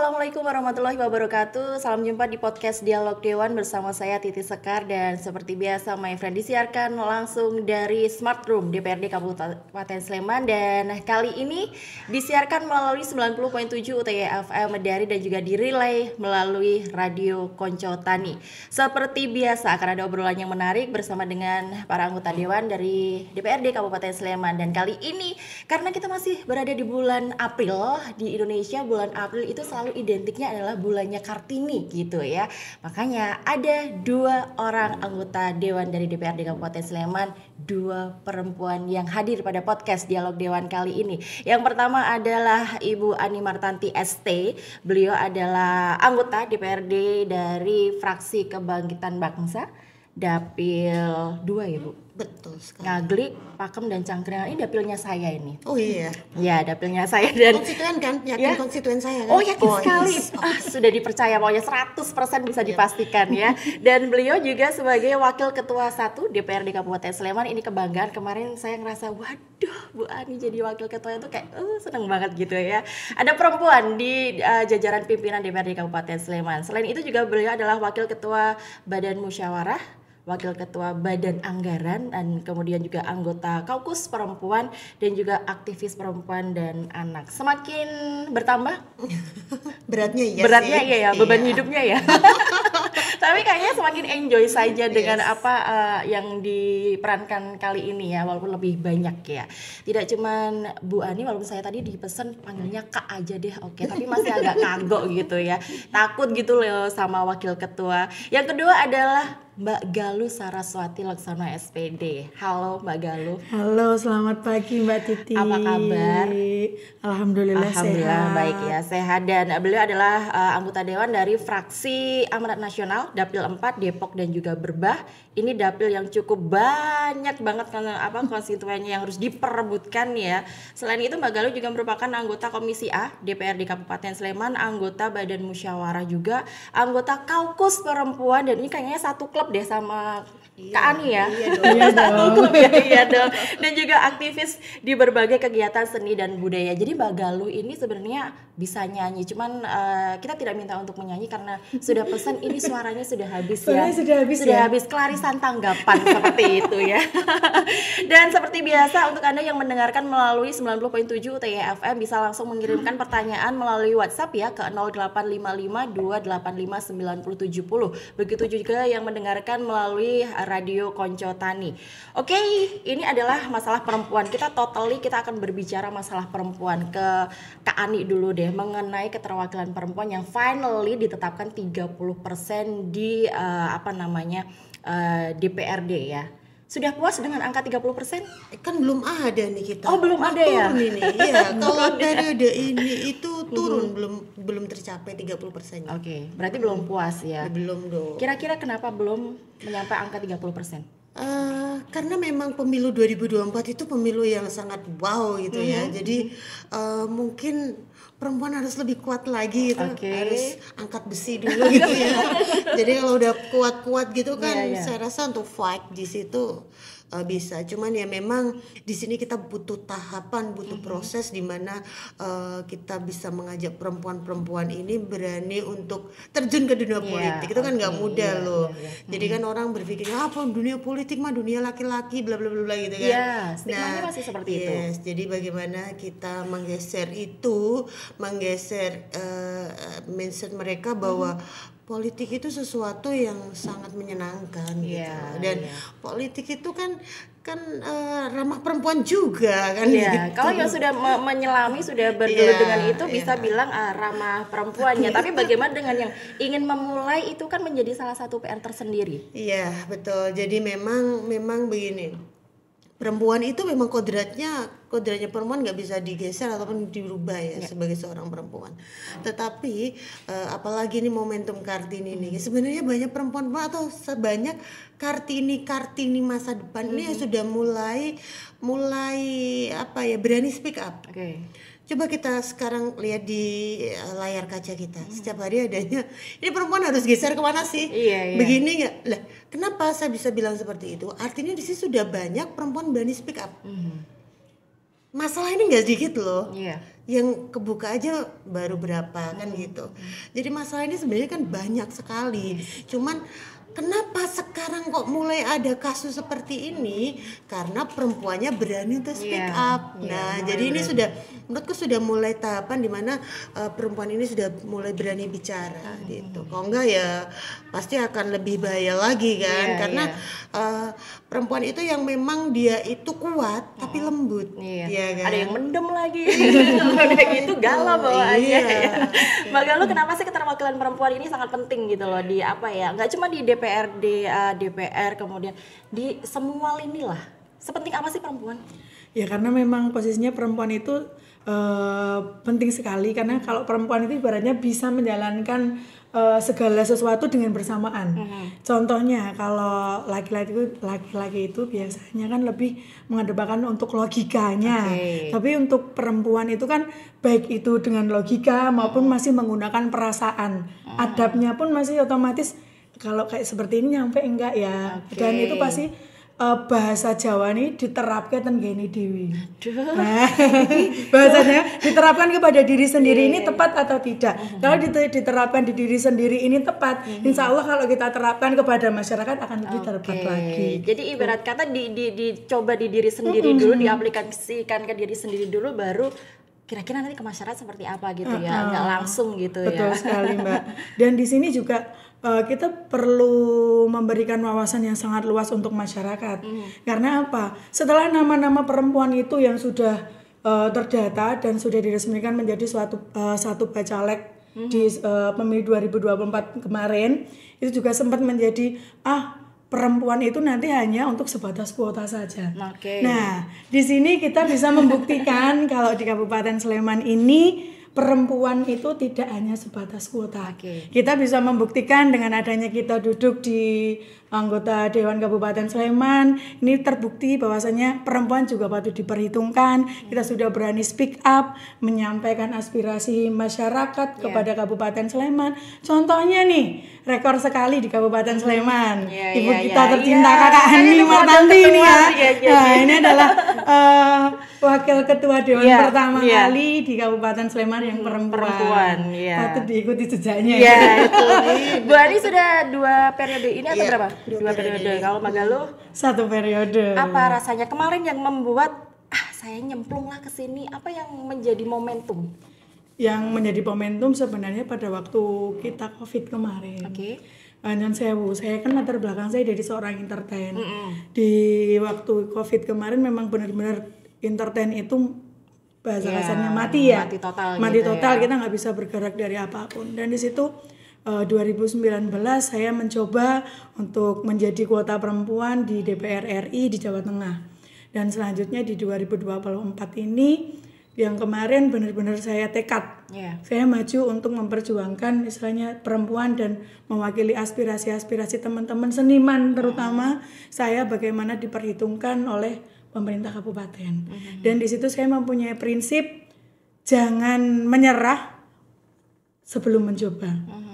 Assalamualaikum warahmatullahi wabarakatuh. Salam jumpa di podcast Dialog Dewan bersama saya Titi Sekar. Dan seperti biasa my friend disiarkan langsung dari Smart Room DPRD Kabupaten Sleman. Dan kali ini disiarkan melalui 90.7 UTY FM dari dan juga direlay melalui Radio Konco Tani. Seperti biasa akan ada obrolan yang menarik bersama dengan para anggota Dewan dari DPRD Kabupaten Sleman. Dan kali ini karena kita masih berada di bulan April di Indonesia, bulan April itu selalu identiknya adalah bulannya Kartini gitu ya. Makanya ada 2 orang anggota Dewan dari DPRD Kabupaten Sleman, 2 perempuan yang hadir pada podcast Dialog Dewan kali ini. Yang pertama adalah Ibu Ani Martanti ST. Beliau adalah anggota DPRD dari fraksi Kebangkitan Bangsa, Dapil 2 ya Bu? Betul sekali. Ngaglik, Pakem, dan Cangkringan. Ini dapilnya saya ini. Oh iya. Ya, dapilnya saya dan konstituen kan? Yakin ya? Konstituen saya kan? Oh yakin sekali. Yes. Sudah dipercaya, pokoknya 100% bisa dipastikan ya. Dan beliau juga sebagai Wakil Ketua 1 DPRD Kabupaten Sleman. Ini kebanggaan, kemarin saya ngerasa waduh Bu Ani jadi Wakil Ketua itu kayak seneng banget gitu ya. Ada perempuan di jajaran pimpinan DPRD Kabupaten Sleman. Selain itu juga beliau adalah Wakil Ketua Badan Musyawarah, Wakil Ketua Badan Anggaran, dan kemudian juga anggota Kaukus Perempuan dan juga aktivis perempuan dan anak. Semakin bertambah beratnya iya ya, beban hidupnya ya. Tapi kayaknya semakin enjoy saja dengan apa yang diperankan kali ini ya, walaupun lebih banyak ya. Tidak cuman Bu Ani, walaupun saya tadi dipesan panggilnya Kak aja deh, oke, tapi masih agak kagok gitu ya. Takut gitu loh sama Wakil Ketua. Yang kedua adalah Mbak Galuh Saraswati Laksono SPD. Halo Mbak Galuh. Halo, selamat pagi Mbak Titi. Apa kabar? Alhamdulillah sehat. Baik ya, sehat. Dan beliau adalah anggota Dewan dari fraksi Amanat Nasional Dapil 4 Depok dan juga Berbah. Ini dapil yang cukup banyak banget karena konstituennya yang harus diperebutkan ya. Selain itu Mbak Galuh juga merupakan anggota Komisi A DPRD Kabupaten Sleman, anggota Badan Musyawarah juga, anggota Kaukus Perempuan, dan ini kayaknya satu klub deh sama Kak Ani ya. Iya dong. Iya dong. Dan juga aktivis di berbagai kegiatan seni dan budaya. Jadi Mbak Galuh ini sebenarnya bisa nyanyi, cuman kita tidak minta untuk menyanyi karena sudah pesan ini suaranya sudah habis ya. Sudah Habis kelarisan tanggapan seperti itu ya. Dan seperti biasa untuk Anda yang mendengarkan melalui 90.7 UTY FM bisa langsung mengirimkan pertanyaan melalui WhatsApp ya ke 0855 285 9070. Begitu juga yang mendengarkan melalui Radio Konco Tani. Oke, ini adalah masalah perempuan. Kita akan berbicara masalah perempuan. Ke Kak Ani dulu deh, mengenai keterwakilan perempuan yang finally ditetapkan 30% di DPRD ya. Sudah puas dengan angka 30%? Kan belum ada nih kita. Oh, belum ada ya? Turun ini. Iya, kalau periode ini itu turun belum tercapai 30%. Oke, berarti belum puas ya. Belum dong. Kira-kira kenapa belum menyampai angka 30%? Karena memang pemilu 2024 itu pemilu yang sangat wow gitu ya. Jadi mungkin perempuan harus lebih kuat lagi gitu. Harus angkat besi dulu gitu ya. Jadi kalau udah kuat-kuat gitu kan saya rasa untuk fight di situ bisa. Cuman ya memang di sini kita butuh tahapan, butuh proses di mana kita bisa mengajak perempuan-perempuan ini berani untuk terjun ke dunia politik. Itu kan nggak mudah loh. Jadi kan orang berpikir apa dunia politik mah dunia laki-laki bla bla bla gitu kan. Iya, stigmanya masih seperti itu. Jadi bagaimana kita menggeser mindset mereka bahwa politik itu sesuatu yang sangat menyenangkan gitu. Dan politik itu kan ramah perempuan juga kan gitu. Kalau yang sudah menyelami, sudah bergelut dengan itu bisa bilang ramah perempuannya. Tapi bagaimana dengan yang ingin memulai, itu kan menjadi salah satu PR tersendiri. Iya, betul. Jadi memang begini. Perempuan itu memang kodratnya perempuan nggak bisa digeser ataupun dirubah ya sebagai seorang perempuan. Tetapi apalagi ini momentum Kartini ini, sebenarnya banyak perempuan atau sebanyak Kartini masa depan ini yang sudah mulai berani speak up. Coba kita sekarang lihat di layar kaca kita. Setiap hari adanya, ini perempuan harus geser kemana sih? Begini nggak? Lah, kenapa saya bisa bilang seperti itu? Artinya di sini sudah banyak perempuan berani speak up. Masalah ini nggak sedikit loh. yang kebuka aja baru berapa kan gitu. Jadi masalah ini sebenarnya kan banyak sekali. Cuman kenapa sekarang kok mulai ada kasus seperti ini? Karena perempuannya berani untuk speak up. Nah, jadi ini sudah, menurutku sudah mulai tahapan di mana perempuan ini sudah mulai berani bicara gitu. Kalau enggak ya pasti akan lebih bahaya lagi kan, karena perempuan itu yang memang dia itu kuat tapi lembut. Ya kan? Ada yang mendem lagi. Udah gitu galau bawaannya. Mbak Galuh, kenapa sih keterwakilan perempuan ini sangat penting gitu loh di apa ya? Nggak cuma di DPRD, DPR, kemudian di semua lini lah. Sepenting apa sih perempuan? Ya karena memang posisinya perempuan itu penting sekali, karena kalau perempuan itu ibaratnya bisa menjalankan segala sesuatu dengan bersamaan. Contohnya kalau laki-laki itu biasanya kan lebih mengedepankan untuk logikanya, tapi untuk perempuan itu kan baik itu dengan logika maupun masih menggunakan perasaan. Adabnya pun masih otomatis kalau kayak seperti ini nyampe enggak ya. Dan itu pasti bahasa Jawa ini diterapkan dan gini dewi. Nah, bahasanya diterapkan kepada diri sendiri ini tepat atau tidak. Kalau diterapkan di diri sendiri ini tepat, insya Allah kalau kita terapkan kepada masyarakat akan lebih tepat lagi. Jadi ibarat kata dicoba di diri sendiri dulu, diaplikasikan ke diri sendiri dulu, baru kira-kira nanti ke masyarakat seperti apa gitu ya, nggak langsung gitu. Betul sekali Mbak. Dan di sini juga kita perlu memberikan wawasan yang sangat luas untuk masyarakat. Karena apa? Setelah nama-nama perempuan itu yang sudah terdata dan sudah diresmikan menjadi satu bacalek di pemilu 2024 kemarin, itu juga sempat menjadi perempuan itu nanti hanya untuk sebatas kuota saja. Nah, di sini kita bisa membuktikan kalau di Kabupaten Sleman ini perempuan itu tidak hanya sebatas kuota. Kita bisa membuktikan dengan adanya kita duduk di anggota Dewan Kabupaten Sleman, ini terbukti bahwasanya perempuan juga patut diperhitungkan. Kita sudah berani speak up, menyampaikan aspirasi masyarakat kepada Kabupaten Sleman. Contohnya nih, rekor sekali di Kabupaten Sleman. Ibu kita tercinta Kakak Ani Martanti ini ya. Nah, ini adalah wakil ketua Dewan pertama kali di Kabupaten Sleman yang perempuan. Patut diikuti jejaknya. Itu. Bu Ani sudah 2 periode ini atau berapa? 2 periode. Kalau Mbak Galuh 1 periode. Apa rasanya kemarin yang membuat saya nyemplunglah ke sini? Apa yang menjadi momentum? Yang menjadi momentum sebenarnya pada waktu kita COVID kemarin. Nyon sewu, saya kan latar belakang saya dari seorang entertain. Di waktu COVID kemarin memang benar-benar entertain itu bahasa kasarnya mati ya. Mati total, kita nggak bisa bergerak dari apapun. Dan di situ 2019 saya mencoba untuk menjadi kuota perempuan di DPR RI di Jawa Tengah. Dan selanjutnya di 2024 ini yang kemarin benar-benar saya tekad. Saya maju untuk memperjuangkan istilahnya perempuan dan mewakili aspirasi-aspirasi teman-teman seniman, terutama saya bagaimana diperhitungkan oleh pemerintah kabupaten. Dan di situ saya mempunyai prinsip jangan menyerah sebelum mencoba.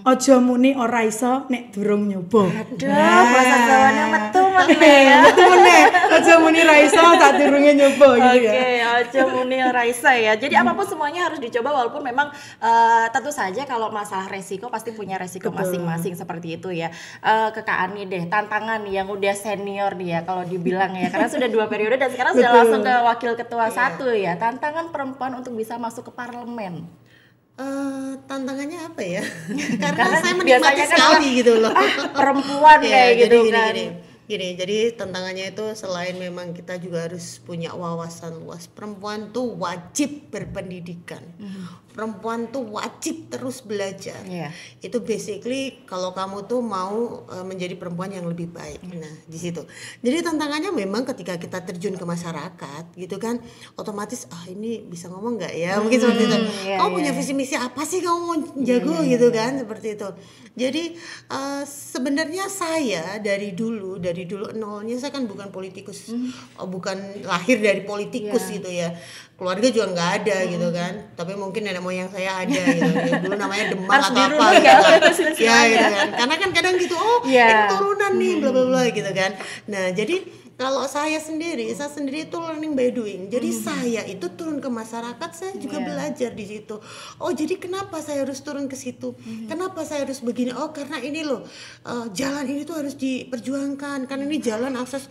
Ojo muni ora iso nek durung nyoba. Bahasa Jawane metu meneh ya. Metu meneh. Ojo muni ra iso sak durunge nyoba gitu ya. Ojo muni ora iso ya. Jadi apapun semuanya harus dicoba, walaupun memang tentu saja kalau masalah resiko pasti punya resiko masing-masing seperti itu ya. Ke Kak Ani deh, tantangan yang udah senior nih ya kalau dibilang ya. Karena sudah 2 periode dan sekarang sudah langsung ke wakil ketua 1 ya. Tantangan perempuan untuk bisa masuk ke parlemen. Tantangannya apa ya? Karena saya menikmati sekali gitu loh. Perempuan kayak gitu kan. Gini, jadi tantangannya itu selain memang kita juga harus punya wawasan luas. Perempuan tuh wajib berpendidikan. Perempuan tuh wajib terus belajar. Itu basically kalau kamu tuh mau menjadi perempuan yang lebih baik. Nah, di situ. Jadi tantangannya memang ketika kita terjun ke masyarakat gitu kan, otomatis ini bisa ngomong nggak ya? Mungkin seperti itu. Kamu punya visi misi apa sih kamu mau jago gitu kan? Seperti itu. Jadi sebenarnya saya dari dulu nolnya saya kan bukan politikus, bukan lahir dari politikus gitu ya. Keluarga juga nggak ada gitu kan, tapi mungkin nenek moyang saya ada gitu. Dulu namanya Demak atau apa gitu. Ya gitu kan, karena kan kadang gitu ini turunan nih bla bla bla gitu kan. Nah jadi kalau saya sendiri itu learning by doing. Jadi saya itu turun ke masyarakat, saya juga belajar di situ. Oh, jadi kenapa saya harus turun ke situ? Kenapa saya harus begini? Oh, karena ini loh, jalan ini tuh harus diperjuangkan. Karena ini jalan akses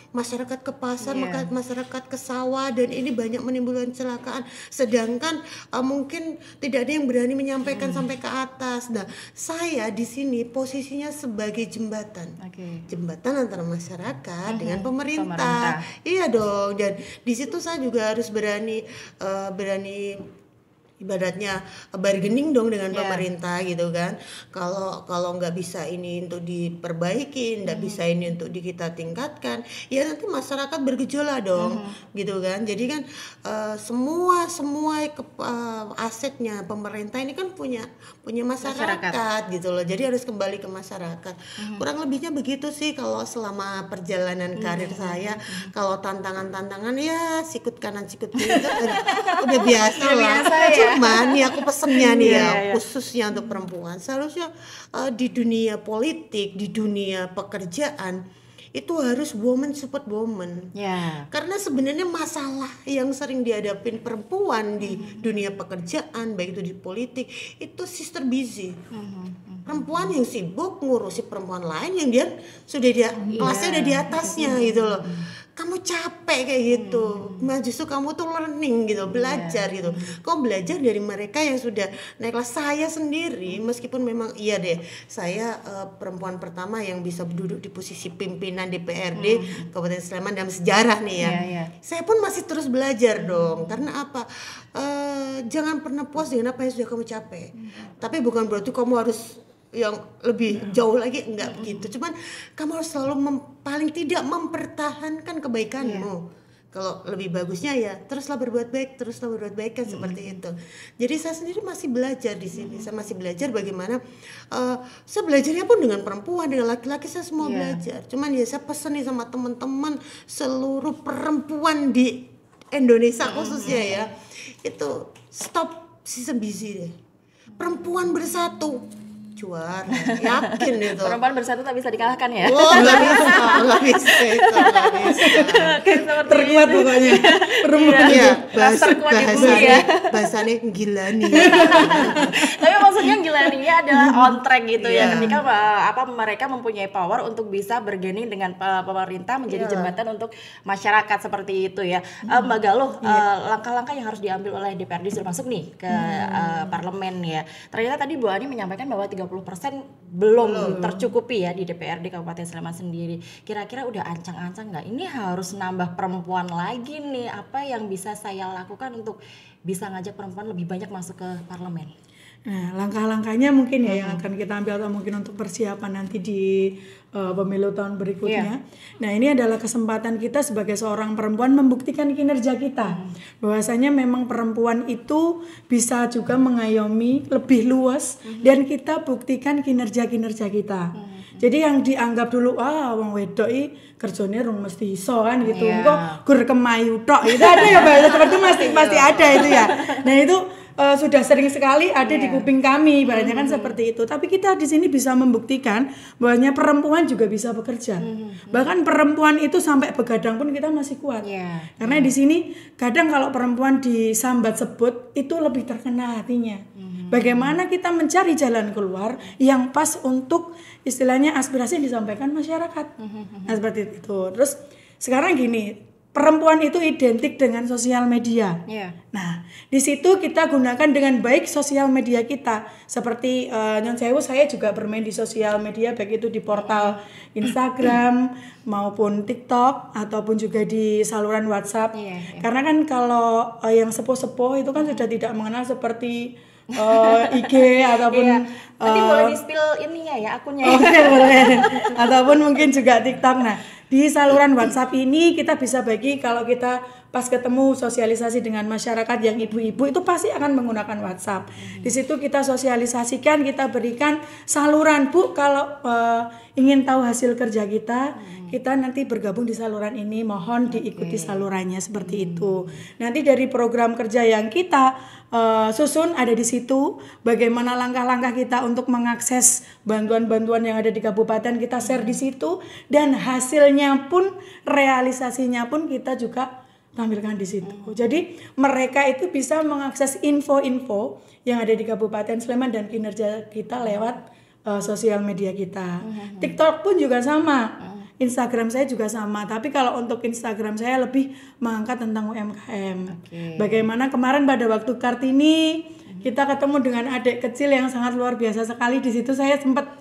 masyarakat ke pasar, masyarakat ke sawah, dan ini banyak menimbulkan kecelakaan. Sedangkan mungkin tidak ada yang berani menyampaikan sampai ke atas. Nah, saya di sini posisinya sebagai jembatan. Jembatan antara masyarakat dengan pemerintah. Iya dong. Dan di situ saya juga harus berani ibaratnya bargaining dong dengan pemerintah gitu kan. Kalau nggak bisa ini untuk diperbaiki, nggak bisa ini untuk kita tingkatkan, ya nanti masyarakat bergejolak dong, gitu kan. Jadi kan semua asetnya pemerintah ini kan punya masyarakat gitu loh. Jadi harus kembali ke masyarakat. Kurang lebihnya begitu sih kalau selama perjalanan karir saya. Kalau tantangan ya sikut kanan sikut kiri itu udah biasa lah. Cuman nih aku pesennya nih khususnya untuk perempuan, seharusnya di dunia politik, di dunia pekerjaan itu harus woman support woman. Karena sebenarnya masalah yang sering dihadapin perempuan di dunia pekerjaan, baik itu di politik, itu sister busy. Perempuan yang sibuk ngurusi perempuan lain yang dia kelasnya udah di atasnya gitu loh. Kamu capek kayak gitu, justru kamu tuh learning gitu, belajar gitu. Kau belajar dari mereka yang sudah naik kelas. Saya sendiri, meskipun memang saya perempuan pertama yang bisa duduk di posisi pimpinan DPRD Kabupaten Sleman dalam sejarah nih ya. Saya pun masih terus belajar dong, karena apa? Jangan pernah puas dengan apa yang sudah kamu capai. Tapi bukan berarti kamu harus yang lebih jauh lagi, enggak begitu. Cuman kamu harus selalu paling tidak mempertahankan kebaikanmu. Kalau lebih bagusnya ya teruslah berbuat baik kan seperti itu. Jadi saya sendiri masih belajar di sini. Saya masih belajar bagaimana saya belajarnya pun dengan perempuan, dengan laki-laki saya semua belajar. Cuman ya saya pesan nih sama teman-teman seluruh perempuan di Indonesia khususnya ya, itu stop season busy deh. Perempuan bersatu juara, yakin itu. Perempuan bersatu tak bisa dikalahkan ya. Oh, nggak bisa. Terkuat pokoknya. Perempuan bahasanya gila nih. Tapi maksudnya gila nih adalah on track gitu ya. Ketika mereka mempunyai power untuk bisa bergaining dengan pemerintah menjadi jembatan untuk masyarakat seperti itu ya. Mbak Galuh, langkah-langkah yang harus diambil oleh DPRD sudah masuk nih ke parlemen ya. Ternyata tadi Bu Ani menyampaikan bahwa 30% belum tercukupi ya di DPRD Kabupaten Sleman sendiri. Kira-kira udah ancang-ancang nggak? Ini harus nambah perempuan lagi nih. Apa yang bisa saya lakukan untuk bisa ngajak perempuan lebih banyak masuk ke parlemen? Nah, langkah-langkahnya mungkin yang akan kita ambil atau mungkin untuk persiapan nanti di pemilu tahun berikutnya. Nah, ini adalah kesempatan kita sebagai seorang perempuan membuktikan kinerja kita. Bahwasanya memang perempuan itu bisa juga mengayomi lebih luas dan kita buktikan kinerja-kinerja kita. Jadi yang dianggap dulu wong wedok kerjanya rung mesti iso kan gitu. Kok gur kemayu tok itu ada ya bahasa seperti itu pasti ada itu ya. Nah, itu sudah sering sekali ada di kuping kami, ibaratnya kan seperti itu. Tapi kita di sini bisa membuktikan bahwanya perempuan juga bisa bekerja. Bahkan perempuan itu sampai begadang pun kita masih kuat. Karena di sini kadang kalau perempuan disambat sebut itu lebih terkena hatinya. Bagaimana kita mencari jalan keluar yang pas untuk istilahnya aspirasi yang disampaikan masyarakat. Nah, seperti itu. Terus sekarang gini, perempuan itu identik dengan sosial media. Nah, di situ kita gunakan dengan baik sosial media kita. Seperti Nyon Sewu, saya juga bermain di sosial media, baik itu di portal Instagram maupun TikTok ataupun juga di saluran WhatsApp. Karena kan kalau yang sepuh-sepuh itu kan sudah tidak mengenal seperti IG ataupun nanti boleh di-spill ininya ya akunnya. Boleh. Ataupun mungkin juga TikTok. Nah, di saluran WhatsApp ini kita bisa bagi kalau kita pas ketemu sosialisasi dengan masyarakat yang ibu-ibu itu pasti akan menggunakan WhatsApp. Di situ kita sosialisasikan, kita berikan saluran, Bu, kalau ingin tahu hasil kerja kita, kita nanti bergabung di saluran ini, mohon diikuti salurannya seperti itu. Nanti dari program kerja yang kita susun ada di situ, bagaimana langkah-langkah kita untuk mengakses bantuan-bantuan yang ada di kabupaten kita share di situ, dan hasilnya pun, realisasinya pun kita juga tampilkan di situ. Jadi mereka itu bisa mengakses info-info yang ada di Kabupaten Sleman dan kinerja kita lewat sosial media kita. TikTok pun juga sama. Instagram saya juga sama, tapi kalau untuk Instagram saya lebih mengangkat tentang UMKM. Bagaimana kemarin pada waktu Kartini kita ketemu dengan adik kecil yang sangat luar biasa sekali. Di situ saya sempat,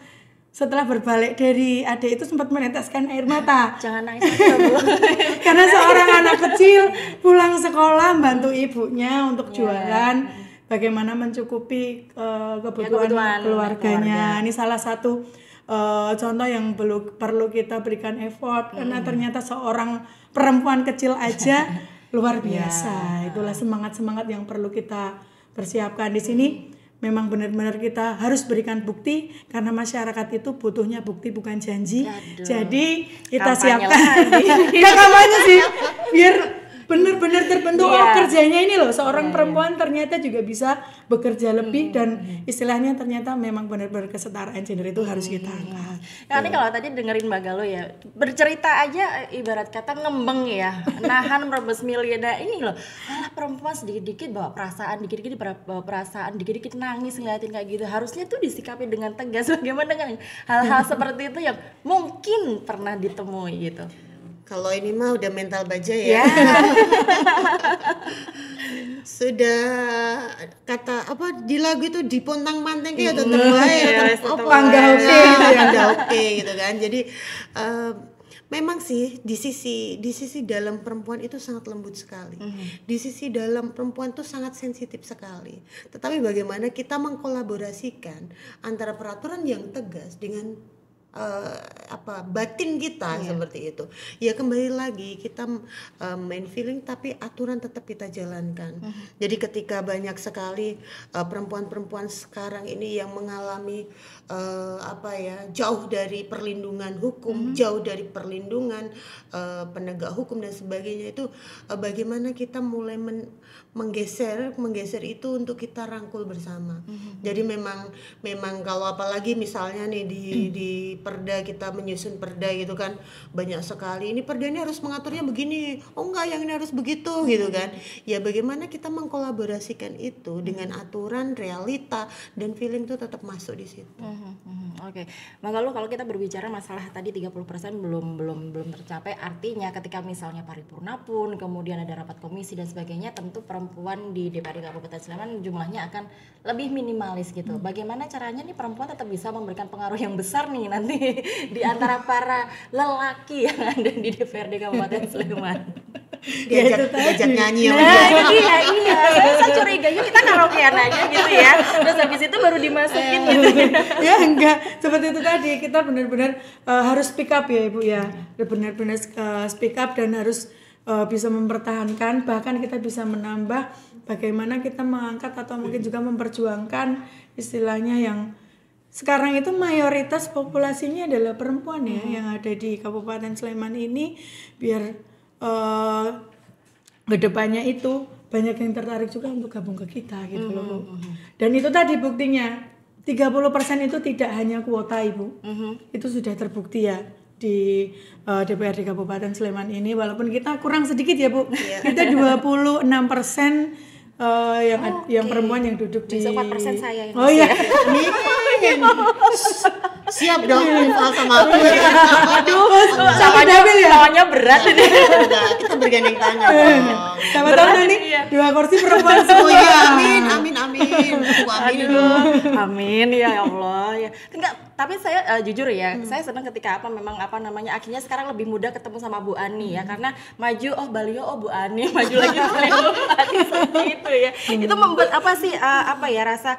setelah berbalik dari adik itu, sempat meneteskan air mata. Jangan nangis ya, Bu. Karena seorang anak kecil pulang sekolah bantu ibunya untuk jualan, bagaimana mencukupi kebutuhan keluarganya. Ini salah satu contoh yang perlu kita berikan effort, karena ternyata seorang perempuan kecil aja luar biasa. Itulah semangat-semangat yang perlu kita persiapkan di sini. Memang benar-benar kita harus berikan bukti, karena masyarakat itu butuhnya bukti bukan janji. Jadi kita siapkan kampanye sih, biar benar-benar terbentuk kerjanya ini loh, seorang perempuan ternyata juga bisa bekerja lebih, dan istilahnya ternyata memang benar-benar kesetaraan gender itu harus kita angkat. Ini kalau tadi dengerin Mbak Galuh ya, bercerita aja ibarat kata ngembeng ya, nahan merebus miliada ini loh. Alah, perempuan sedikit-dikit bawa perasaan, dikit-dikit nangis ngeliatin kayak gitu. Harusnya tuh disikapi dengan tegas. Bagaimana dengan hal-hal seperti itu yang mungkin pernah ditemui gitu? Kalau ini mah udah mental baja ya. Sudah kata apa di lagu itu dipontang-panting kayak tetep bae, pangga oke gitu kan. Jadi memang sih di sisi dalam perempuan itu sangat lembut sekali. Di sisi dalam perempuan itu sangat sensitif sekali. Tetapi bagaimana kita mengkolaborasikan antara peraturan yang tegas dengan batin kita seperti itu. Ya kembali lagi kita main feeling, tapi aturan tetap kita jalankan. Jadi ketika banyak sekali perempuan-perempuan sekarang ini yang mengalami jauh dari perlindungan hukum, jauh dari perlindungan penegak hukum dan sebagainya, itu bagaimana kita mulai menggeser itu untuk kita rangkul bersama. Jadi memang kalau apalagi misalnya nih di perda, kita menyusun perda gitu kan, banyak sekali ini perda ini harus mengaturnya begini, oh enggak yang ini harus begitu gitu kan. Ya bagaimana kita mengkolaborasikan itu dengan aturan, realita dan feeling itu tetap masuk di situ. Oke. Mbak Galuh, kalau kita berbicara masalah tadi 30% belum tercapai, artinya ketika misalnya paripurna pun, kemudian ada rapat komisi dan sebagainya, tentu perempuan di DPRD Kabupaten Sleman jumlahnya akan lebih minimalis gitu. Bagaimana caranya nih perempuan tetap bisa memberikan pengaruh yang besar nih nanti di antara para lelaki yang ada di DPRD Kabupaten Sleman? Diajak nyanyi iya. Saya curiganya kita karaokean aja gitu ya, terus habis itu baru dimasukin gitu. Ya enggak, seperti itu tadi, kita benar-benar harus speak up ya Ibu ya, benar-benar speak up dan harus bisa mempertahankan, bahkan kita bisa menambah bagaimana kita mengangkat atau mungkin juga memperjuangkan istilahnya yang sekarang itu mayoritas populasinya adalah perempuan ya, yang ada di Kabupaten Sleman ini, biar kedepannya itu banyak yang tertarik juga untuk gabung ke kita gitu loh. Dan itu tadi buktinya 30% itu tidak hanya kuota Ibu, itu sudah terbukti ya di DPRD Kabupaten Sleman ini, walaupun kita kurang sedikit ya Bu, kita 26% yang perempuan yang duduk di. 4% saya. Oh iya. Siap dong infal sama aku. Aduh, lawannya berat ini. Kita bergandeng tangan. Sama tahu nih, 2 kursi perempuan semua. Amin. Amin ya Allah ya. Enggak, tapi saya jujur ya, saya senang ketika akhirnya sekarang lebih mudah ketemu sama Bu Ani ya, karena maju Balio Bu Ani, maju lagi Bu Ani seperti itu ya. Itu membuat rasa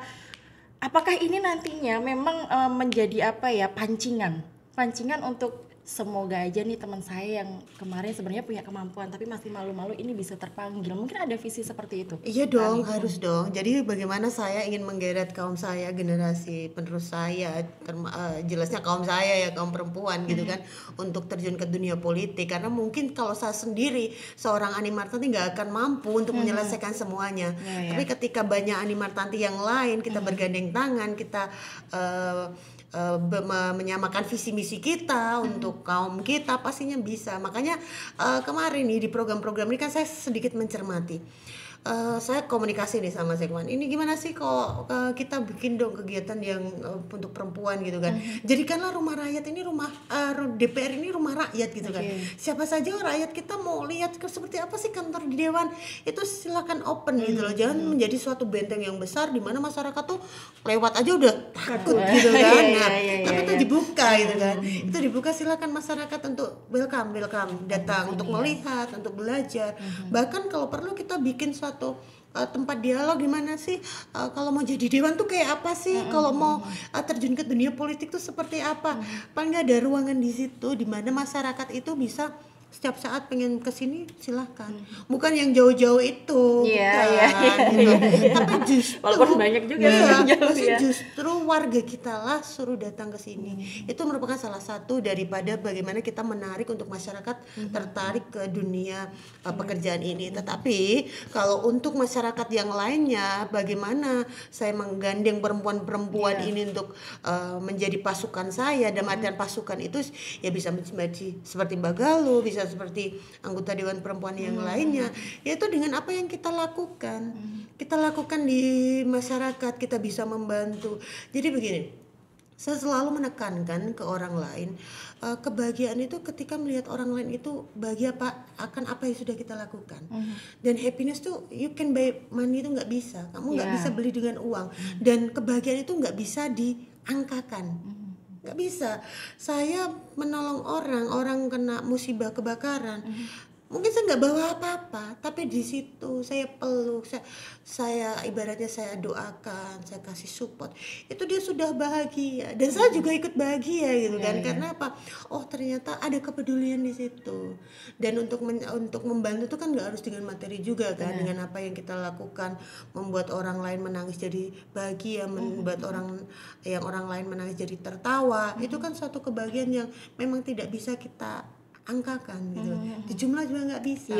apakah ini nantinya memang menjadi pancingan untuk semoga aja nih teman saya yang kemarin sebenarnya punya kemampuan tapi masih malu-malu ini bisa terpanggil. Mungkin ada visi seperti itu. Iya dong, harus dong. Jadi bagaimana saya ingin menggeret kaum saya, generasi penerus saya, jelasnya kaum saya ya, kaum perempuan gitu kan, untuk terjun ke dunia politik. Karena mungkin kalau saya sendiri, seorang Ani Martanti nggak akan mampu untuk menyelesaikan semuanya. Tapi ketika banyak Ani Martanti yang lain, kita bergandeng tangan, kita menyamakan visi misi kita untuk kaum kita, pastinya bisa. Makanya kemarin nih di program-program ini kan saya sedikit mencermati. Saya komunikasi nih sama Sekwan. Ini gimana sih kok kita bikin dong kegiatan yang untuk perempuan gitu kan. Jadikanlah rumah rakyat ini DPR ini rumah rakyat gitu kan. Siapa saja rakyat kita mau lihat seperti apa sih kantor di dewan, itu silakan open gitu loh. Jangan menjadi suatu benteng yang besar di mana masyarakat tuh lewat aja udah takut gitu kan. Nah, tapi itu dibuka gitu kan. Itu dibuka, silakan masyarakat untuk welcome datang untuk melihat, untuk belajar. Bahkan kalau perlu kita bikin suatu tempat dialog, gimana sih kalau mau jadi dewan tuh kayak apa sih, kalau mau terjun ke dunia politik tuh seperti apa. Paling nggak ada ruangan di situ di mana masyarakat itu bisa setiap saat pengen kesini silahkan, bukan yang jauh-jauh itu, gitu. Tapi justru walaupun banyak juga justru warga kita lah suruh datang ke sini. Itu merupakan salah satu daripada bagaimana kita menarik untuk masyarakat tertarik ke dunia pekerjaan ini. Tetapi kalau untuk masyarakat yang lainnya, bagaimana saya menggandeng perempuan-perempuan ini untuk menjadi pasukan saya, dan artian pasukan itu ya bisa menjadi seperti Mbak Galuh, bisa seperti anggota Dewan Perempuan yang lainnya, yaitu dengan apa yang kita lakukan. Kita lakukan di masyarakat, kita bisa membantu. Jadi begini, saya selalu menekankan ke orang lain, kebahagiaan itu ketika melihat orang lain itu bahagia akan apa yang sudah kita lakukan. Dan happiness tuh you can buy money, itu nggak bisa, kamu nggak bisa beli dengan uang. Dan kebahagiaan itu nggak bisa diangkakan. Nggak bisa. Saya menolong orang kena musibah kebakaran, mungkin saya nggak bawa apa-apa, tapi di situ saya peluk, saya ibaratnya saya doakan, saya kasih support, itu dia sudah bahagia, dan saya juga ikut bahagia gitu kan. Karena apa? Oh ternyata ada kepedulian di situ. Dan untuk membantu itu kan nggak harus dengan materi juga kan, dengan apa yang kita lakukan, membuat orang lain menangis jadi bahagia, membuat orang lain menangis jadi tertawa, itu kan suatu kebahagiaan yang memang tidak bisa kita angkakan gitu. Di jumlah juga nggak bisa.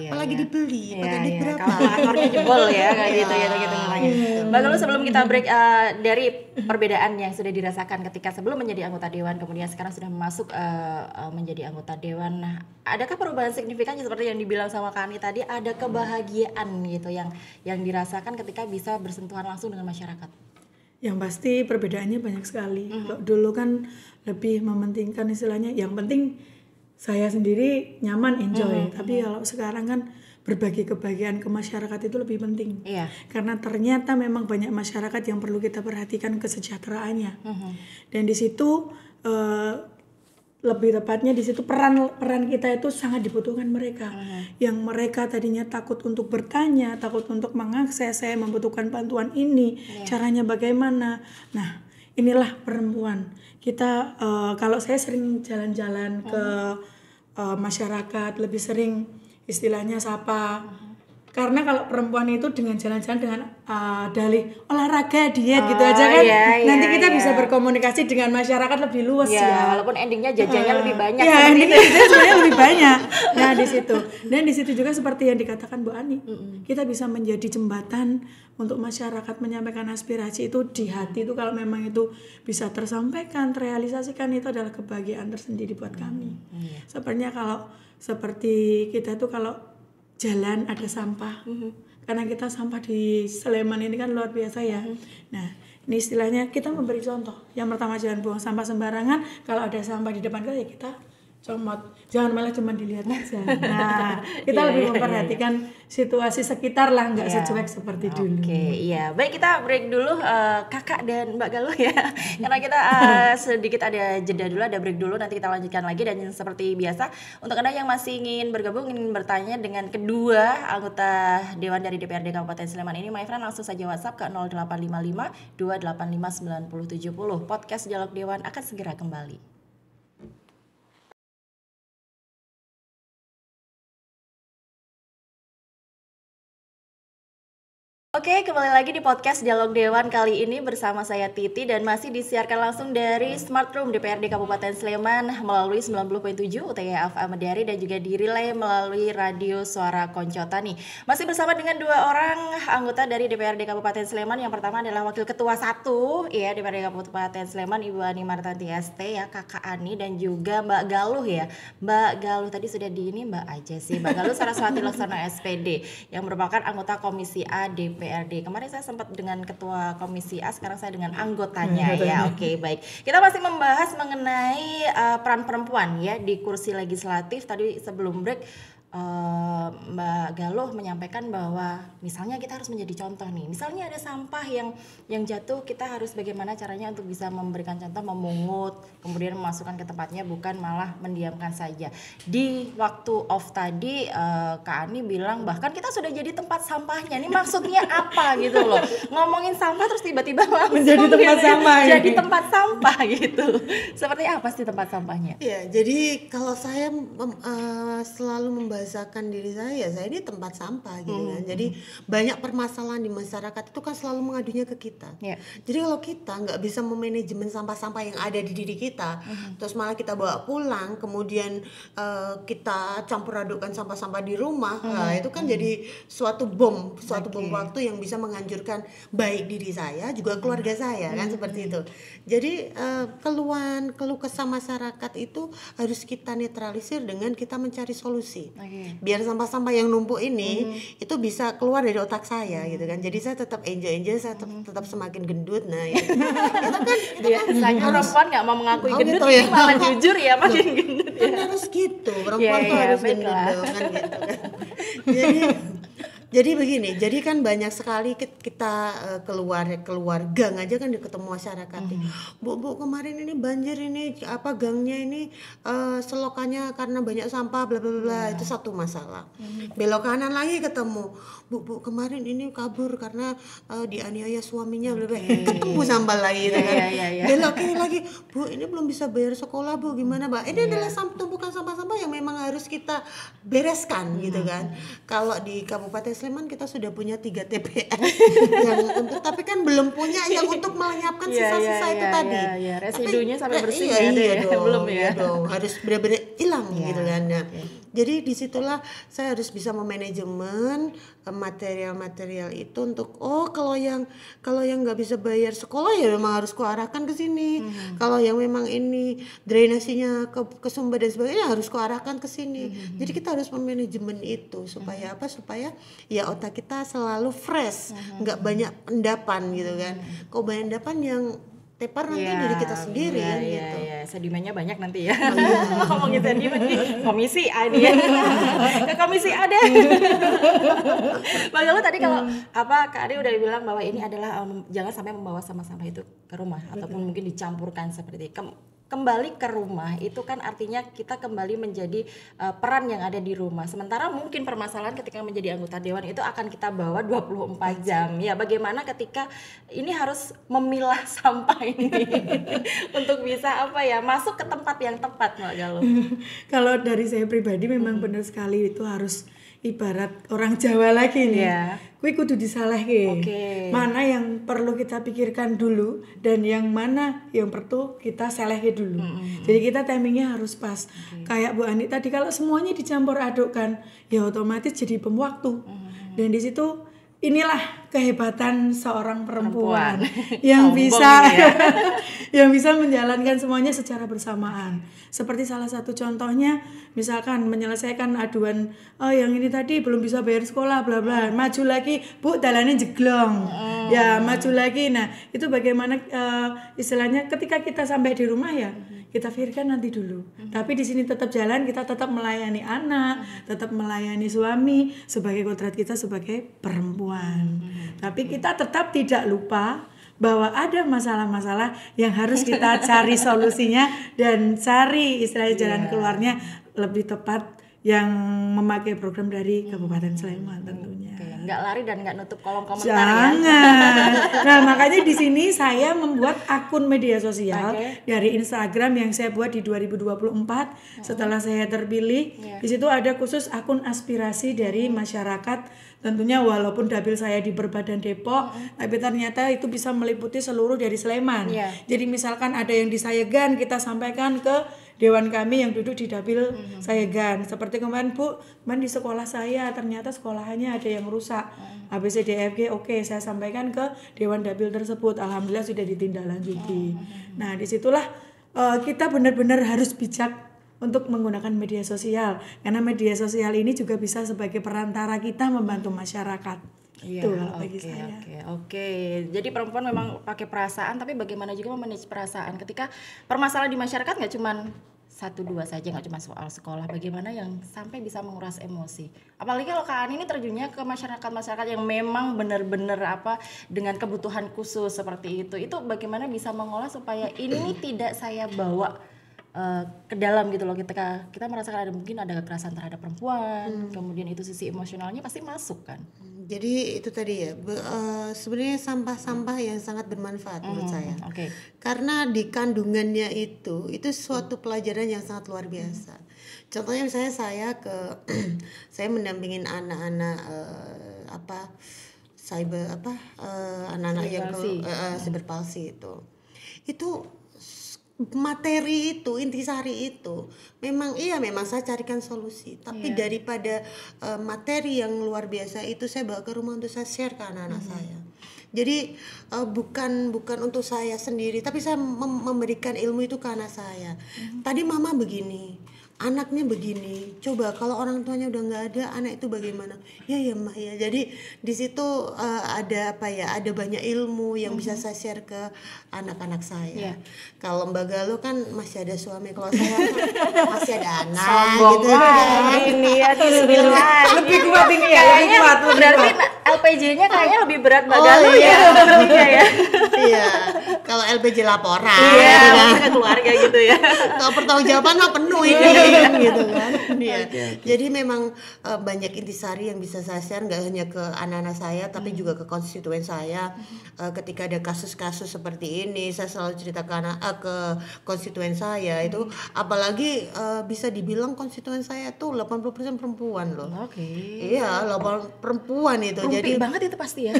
Apalagi dibeli, pakai duit berapa? Akornya jebol ya kayak gitu namanya. Mbak Galuh, sebelum kita break, dari perbedaan yang sudah dirasakan ketika sebelum menjadi anggota dewan, kemudian sekarang sudah masuk menjadi anggota dewan. Nah, adakah perubahan signifikannya seperti yang dibilang sama Kak Ani tadi, ada kebahagiaan gitu yang dirasakan ketika bisa bersentuhan langsung dengan masyarakat? Yang pasti perbedaannya banyak sekali. Dulu kan lebih mementingkan istilahnya, yang penting saya sendiri nyaman, enjoy. Tapi kalau sekarang kan berbagi kebahagiaan ke masyarakat itu lebih penting. Karena ternyata memang banyak masyarakat yang perlu kita perhatikan kesejahteraannya. Dan di situ lebih tepatnya di situ peran kita itu sangat dibutuhkan mereka. Yang mereka tadinya takut untuk bertanya, takut untuk mengakses, saya membutuhkan bantuan ini, caranya bagaimana. Nah, inilah perempuan. Kita kalau saya sering jalan-jalan ke masyarakat, lebih sering istilahnya sapa. Karena kalau perempuan itu dengan jalan-jalan dengan dalih olahraga, diet gitu aja kan, nanti kita bisa berkomunikasi dengan masyarakat lebih luas walaupun endingnya jajannya lebih banyak. Endingnya jajannya lebih banyak. Nah di situ, dan di situ juga seperti yang dikatakan Bu Ani, kita bisa menjadi jembatan untuk masyarakat menyampaikan aspirasi itu di hati itu. Kalau memang itu bisa tersampaikan, terrealisasikan, itu adalah kebahagiaan tersendiri buat kami. Sebenarnya kalau seperti kita tuh kalau jalan ada sampah, karena kita sampah di Sleman ini kan luar biasa ya. Nah ini istilahnya kita memberi contoh. Yang pertama, jangan buang sampah sembarangan. Kalau ada sampah di depan kita, ya kita comot, jangan malah cuma dilihat aja. Nah kita lebih memperhatikan situasi sekitar lah, nggak secuek seperti dulu. Baik, kita break dulu Kakak dan Mbak Galuh ya. Karena kita sedikit ada jeda dulu, ada break dulu, nanti kita lanjutkan lagi. Dan seperti biasa, untuk Anda yang masih ingin bergabung, ingin bertanya dengan kedua anggota Dewan dari DPRD Kabupaten Sleman ini, my friend, langsung saja WhatsApp ke 0855 285 9070. Podcast Dialog Dewan akan segera kembali. Oke, kembali lagi di podcast Dialog Dewan kali ini bersama saya Titi dan masih disiarkan langsung dari Smart Room DPRD Kabupaten Sleman melalui 90.7 UTY FM Medari dan juga direlay melalui radio Suara Koncota nih. Masih bersama dengan dua orang anggota dari DPRD Kabupaten Sleman. Yang pertama adalah Wakil Ketua 1 ya DPRD Kabupaten Sleman Ibu Ani Martanti ST ya, Kakak Ani, dan juga Mbak Galuh ya. Mbak Galuh tadi sudah di ini Mbak aja sih. Mbak Galuh Saraswati Laksana SPD yang merupakan anggota Komisi A DPRD. Kemarin saya sempat dengan ketua Komisi A, sekarang saya dengan anggotanya ya. Oke, baik. Kita masih membahas mengenai peran perempuan ya di kursi legislatif. Tadi sebelum break Mbak Galuh menyampaikan bahwa misalnya kita harus menjadi contoh nih. Misalnya ada sampah yang jatuh, kita harus bagaimana caranya untuk bisa memberikan contoh, memungut, kemudian memasukkan ke tempatnya, bukan malah mendiamkan saja. Di waktu off tadi Kak Ani bilang bahkan kita sudah jadi tempat sampahnya. Ini maksudnya apa gitu loh? Ngomongin sampah terus tiba-tiba langsung menjadi tempat gitu, sampah. Jadi tempat sampah gitu. Seperti apa sih tempat sampahnya? Ya, jadi kalau saya selalu membahasakan diri saya ini tempat sampah gitu kan. Jadi banyak permasalahan di masyarakat itu kan selalu mengadunya ke kita. Jadi kalau kita nggak bisa memanajemen sampah-sampah yang ada di diri kita, terus malah kita bawa pulang, kemudian kita campur adukkan sampah-sampah di rumah, nah, itu kan jadi suatu bom waktu yang bisa menghancurkan baik diri saya juga keluarga saya kan seperti itu. Jadi keluh kesah masyarakat itu harus kita netralisir dengan kita mencari solusi. Biar sampah-sampah yang numpuk ini itu bisa keluar dari otak saya gitu kan. Jadi saya tetap enjoy, saya tetap semakin gendut. Nah, itu kan biasanya perempuan nggak mau mengakui gendut, gitu ya. ini malah jujur ya makin gendut Kan ya. harus gitu, perempuan tuh harus gendut kan gitu kan. Jadi begini, jadi kan banyak sekali kita keluar gang aja kan ketemu masyarakat. Bu kemarin ini banjir ini apa gangnya ini selokannya karena banyak sampah bla bla bla, itu satu masalah. Belok kanan lagi ketemu bu kemarin ini kabur karena dianiaya suaminya bla bla, ketemu sampah lagi gitu kan. Belok kiri lagi, bu ini belum bisa bayar sekolah bu, gimana mbak? Ini adalah tumpukan sampah-sampah yang memang harus kita bereskan gitu kan. Kalau di Kabupaten Sleman kita sudah punya 3 TPS yang untuk, tapi kan belum punya yang untuk melenyapkan sisa-sisa itu tadi. Residunya sampai bersih iya dong, belum ya. Iya dong, harus benar-benar hilang gitu kan. Nah, jadi disitulah saya harus bisa memanajemen material-material itu untuk kalau yang nggak bisa bayar sekolah ya memang harus kuarahkan ke sini. Kalau yang memang ini drainasinya ke sumber dan sebagainya harus kuarahkan ke sini. Jadi kita harus memanajemen itu supaya apa? Supaya ya otak kita selalu fresh, nggak banyak endapan gitu kan. Kalau banyak endapan yang tepar nanti dari kita sendiri kan gitu. Sedimennya banyak nanti ya. Ngomongin sedimen nih, komisi A nih ya. Ke komisi A deh. Bang Galuh tadi kalau Kak Ade udah bilang bahwa ini adalah jangan sampai membawa sampah itu ke rumah ataupun mungkin dicampurkan seperti kembali ke rumah itu kan artinya kita kembali menjadi peran yang ada di rumah. Sementara mungkin permasalahan ketika menjadi anggota dewan itu akan kita bawa 24 jam. Ya, bagaimana ketika ini harus memilah sampah ini untuk bisa masuk ke tempat yang tepat, Mbak Galuh. Kalau dari saya pribadi memang benar sekali, itu harus ibarat orang Jawa lagi nih. Kuwi kudu disalahke. Mana yang perlu kita pikirkan dulu dan yang mana yang perlu kita salahke dulu. Jadi kita timingnya harus pas. Kayak Bu Ani tadi, kalau semuanya dicampur adukkan ya otomatis jadi bom waktu. Dan di situ inilah kehebatan seorang perempuan yang bisa yang bisa menjalankan semuanya secara bersamaan. Seperti salah satu contohnya, misalkan menyelesaikan aduan, yang ini tadi belum bisa bayar sekolah bla bla, maju lagi bu dalannya jeglong, ya maju lagi. Nah itu bagaimana istilahnya ketika kita sampai di rumah ya kita pikirkan nanti dulu. Tapi di sini tetap jalan, kita tetap melayani anak, tetap melayani suami sebagai kodrat kita sebagai perempuan. Tapi kita tetap tidak lupa bahwa ada masalah-masalah yang harus kita cari solusinya dan cari istilahnya jalan keluarnya lebih tepat yang memakai program dari Kabupaten Sleman tentunya. nggak lari dan nggak nutup kolom komentar Jangan. ya. Nah, makanya di sini saya membuat akun media sosial dari Instagram yang saya buat di 2024 setelah saya terpilih. Di situ ada khusus akun aspirasi dari masyarakat. Tentunya walaupun dapil saya di Berbadan Depok, tapi ternyata itu bisa meliputi seluruh dari Sleman. Jadi misalkan ada yang di Sayegan, kita sampaikan ke dewan kami yang duduk di dapil Sayegan. Seperti kemarin, Bu, di sekolah saya ternyata sekolahannya ada yang rusak. ABCDFG, oke, saya sampaikan ke dewan dapil tersebut. Alhamdulillah sudah ditindaklanjuti. Nah, disitulah kita benar-benar harus bijak untuk menggunakan media sosial, karena media sosial ini juga bisa sebagai perantara kita membantu masyarakat. Itu bagi saya. Oke. Jadi perempuan memang pakai perasaan, tapi bagaimana juga memanage perasaan ketika permasalahan di masyarakat nggak cuman 1-2 saja, nggak cuma soal sekolah, bagaimana yang sampai bisa menguras emosi. Apalagi kalau Kak Ani ini terjunnya ke masyarakat yang memang benar-benar dengan kebutuhan khusus seperti itu. Itu bagaimana bisa mengolah supaya ini tidak saya bawa ke dalam gitu loh, kita merasakan mungkin ada kekerasan terhadap perempuan, kemudian itu sisi emosionalnya pasti masuk kan. Jadi itu tadi ya, sebenarnya sampah-sampah yang sangat bermanfaat menurut saya. Karena di kandungannya itu suatu pelajaran yang sangat luar biasa. Contohnya misalnya saya mendampingin anak-anak anak-anak yang cyber palsi itu materi itu, intisari itu memang saya carikan solusi, tapi daripada materi yang luar biasa itu saya bawa ke rumah untuk saya share ke anak-anak saya. Jadi bukan untuk saya sendiri, tapi saya memberikan ilmu itu ke anak saya. Tadi mama begini, anaknya begini, coba kalau orang tuanya udah nggak ada, anak itu bagaimana? Ya Mbak ya. Jadi di situ ada banyak ilmu yang bisa saya share ke anak-anak saya. Kalau Mbak Galuh kan masih ada suami, kalau saya masih ada anak. Sombong gitu. Ini ya Lebih kuat ini ya, lebih kuat. Berarti LPJ-nya kayaknya lebih berat Mbak Galuh ya. Iya. Kalau LPJ laporan, ke keluarga gitu ya. Kalau pertanggungjawaban mah penuh ini. Gitu kan. Jadi memang banyak intisari yang bisa saya share, nggak hanya ke anak-anak saya tapi juga ke konstituen saya. Ketika ada kasus-kasus seperti ini, saya selalu cerita ke konstituen saya itu, apalagi bisa dibilang konstituen saya tuh 80% perempuan loh. Iya, 80 perempuan itu. Rumpi Jadi banget itu pasti ya.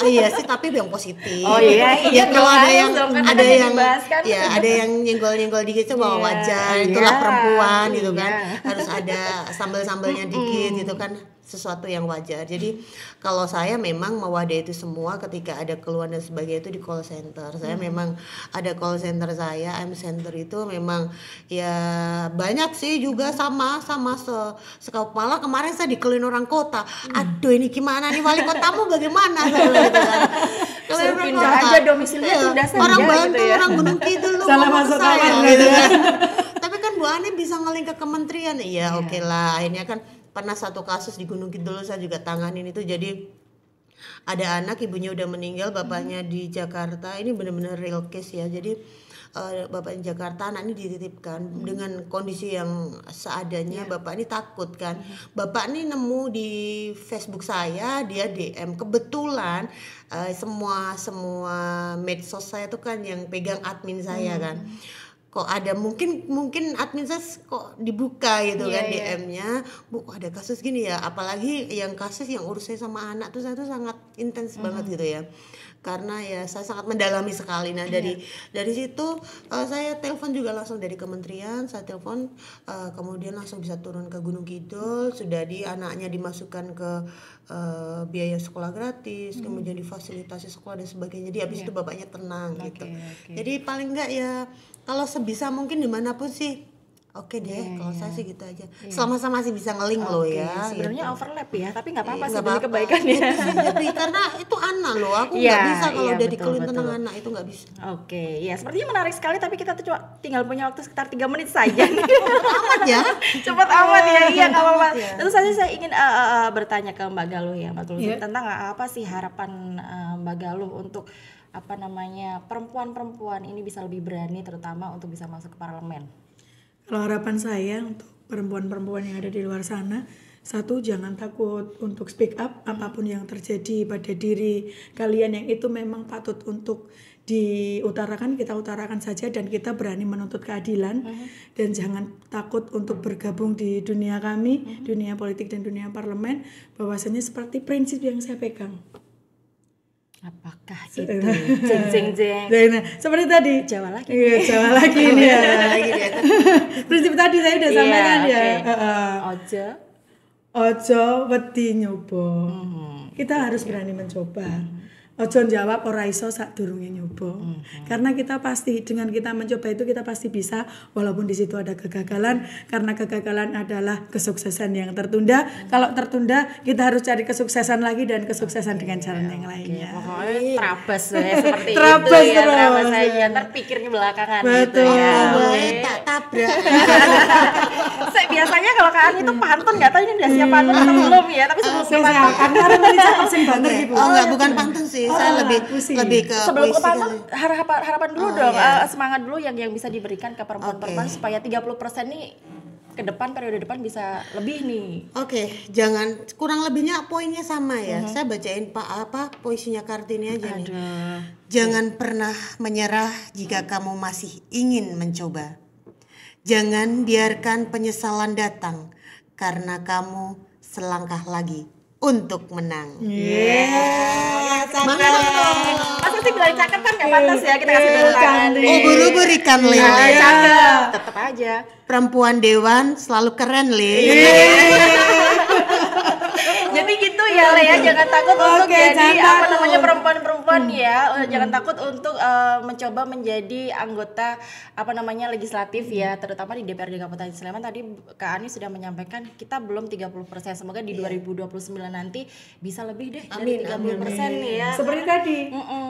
Iya sih, tapi yang positif. Iya. Kalau ada yang ada yang nyenggol-nyenggol dikit itu bawa wajar, itulah perempuan gitu kan. Harus ada sambal-sambalnya dikit gitu kan, sesuatu yang wajar. Jadi kalau saya memang mewadahi itu semua. Ketika ada keluhan dan sebagainya itu di call center. Saya memang ada call center saya, M Center itu memang ya banyak sih juga sama malah kemarin saya dikeliling orang kota. Aduh ini gimana nih, wali kotamu bagaimana? Suruh pindah aja domisilinya, pindah saja orang Bantul gitu ya. Orang Gunung Kidul lu Salah ngomong masuk ke saya taman gitu gitu. kan. Tapi kan Bu Ani bisa ngeling ke kementerian. Iya oke lah. Akhirnya kan pernah satu kasus di Gunung Kidul saya juga tanganin itu. Jadi ada anak, ibunya udah meninggal, bapaknya di Jakarta. Ini benar-benar real case ya. Jadi bapaknya di Jakarta, anak ini dititipkan dengan kondisi yang seadanya. Bapak ini takut kan. Bapak ini nemu di Facebook saya, dia DM. Kebetulan semua medsos saya tuh kan yang pegang admin saya kan. Kok ada mungkin admin saya kok dibuka gitu kan DM-nya, Bu kok ada kasus gini ya, apalagi yang kasus yang urusnya sama anak tuh saya tuh sangat intens banget gitu ya, karena ya saya sangat mendalami sekali. Nah dari situ saya telepon juga langsung dari kementerian, saya telepon kemudian langsung bisa turun ke Gunung Kidul, sudah anaknya dimasukkan ke biaya sekolah gratis, kemudian difasilitasi sekolah dan sebagainya. Jadi habis itu bapaknya tenang gitu. Jadi paling enggak ya kalau sebisa mungkin dimanapun sih oke deh. Kalau saya sih gitu aja. Selama masih bisa ngeling loh ya. Sebenarnya gitu. overlap ya, tapi nggak apa-apa sih Nggak demi apa-apa. kebaikannya. Jadi karena itu anak loh, aku nggak bisa kalau udah dikeluhin tentang anak itu nggak bisa. Ya sepertinya menarik sekali, tapi kita tuh cuma tinggal punya waktu sekitar 3 menit saja. Amat ya. Cepat amat ya, iya nggak apa-apa. Tentu saja saya ingin bertanya ke Mbak Galuh ya, Mbak Galuh, tentang apa sih harapan Mbak Galuh untuk perempuan-perempuan ini bisa lebih berani, terutama untuk bisa masuk ke parlemen. Kalau harapan saya untuk perempuan-perempuan yang ada di luar sana, Satu, jangan takut untuk speak up apapun yang terjadi pada diri kalian yang itu memang patut untuk diutarakan, kita utarakan saja dan kita berani menuntut keadilan. Dan jangan takut untuk bergabung di dunia kami, dunia politik dan dunia parlemen, bahwasanya seperti prinsip yang saya pegang. Apakah itu? Jeng. Nah, seperti tadi. Jawa lagi. Iya, Jawa lagi ini ya. Prinsip tadi saya udah sampaikan ya. Ojo wedi nyoba. Kita harus berani mencoba. Ojo jawab ora iso sadurunge nyoba. Karena kita pasti dengan kita mencoba itu kita pasti bisa, walaupun di situ ada kegagalan, karena kegagalan adalah kesuksesan yang tertunda. Kalau tertunda kita harus cari kesuksesan lagi dan kesuksesan dengan cara yang lainnya. Pokoknya terabas ya seperti Terabas itu ya, terus. terabas aja. Ntar pikirnya belakangan gitu Betul. ya. Tak tabrak. Saya biasanya kalau Kak Ani itu pantun, nggak tahu ini udah siap pantun atau belum ya, tapi sebelum ke pantun, Karena tadi saya absen banget gitu. Oh enggak, bukan pantun sih. Saya lebih ke sebelum ke puisi pantun kali. harapan dulu dong, semangat dulu yang bisa diberikan ke perempuan-perempuan supaya 30% nih ke depan, periode depan bisa lebih nih. Oke, jangan, kurang lebihnya poinnya sama ya. Saya bacain puisinya Kartini aja nih. Jangan pernah menyerah jika kamu masih ingin mencoba. Jangan biarkan penyesalan datang karena kamu selangkah lagi untuk menang. Semangat. Masa sih bilang cakep kan nggak pantas ya kita kasih tepuk tangan. Ubur-ubur ikan Le. Cakep, tetep aja. Perempuan dewan selalu keren Le. Jadi gitu ya Le ya, jangan takut untuk jadi jangan takut. perempuan-perempuan ya, jangan takut untuk mencoba menjadi anggota legislatif ya, terutama di DPRD Kabupaten Sleman. Tadi Kak Ani sudah menyampaikan kita belum 30%, semoga di 2029 nanti bisa lebih deh dari 30% nih ya. Seperti tadi.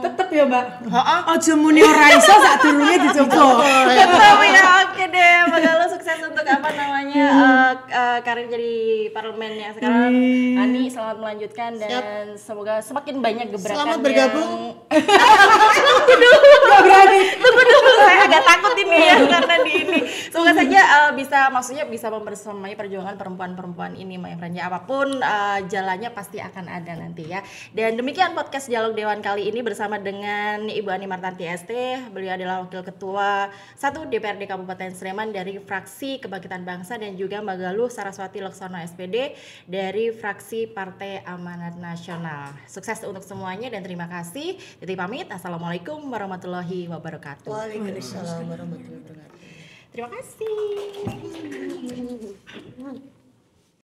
Tetep ya, Mbak. Ojo muni ora iso sadurunge dicoba. Tetap ya, oke deh. Semoga lo sukses untuk karir jadi parlemen ya sekarang. Ani selamat melanjutkan dan semoga semakin banyak gebrakan. Selamat bergabung. Tunggu dulu, saya agak takut ini ya karena di ini. Semoga saja bisa membersamai perjuangan perempuan-perempuan ini, my friend. Ya, apapun jalannya pasti akan ada nanti ya. Dan demikian podcast Dialog Dewan kali ini bersama dengan Ibu Ani Martanti ST. Beliau adalah Wakil Ketua 1 DPRD Kabupaten Sleman dari fraksi Kebangkitan Bangsa, dan juga Mbak Galuh Saraswati Laksono SPD dari fraksi Partai Amanat Nasional. Sukses untuk semuanya dan terima kasih. Titi pamit. Assalamualaikum warahmatullahi wabarakatuh. Waalaikumsalam warahmatullahi wabarakatuh. Terima kasih.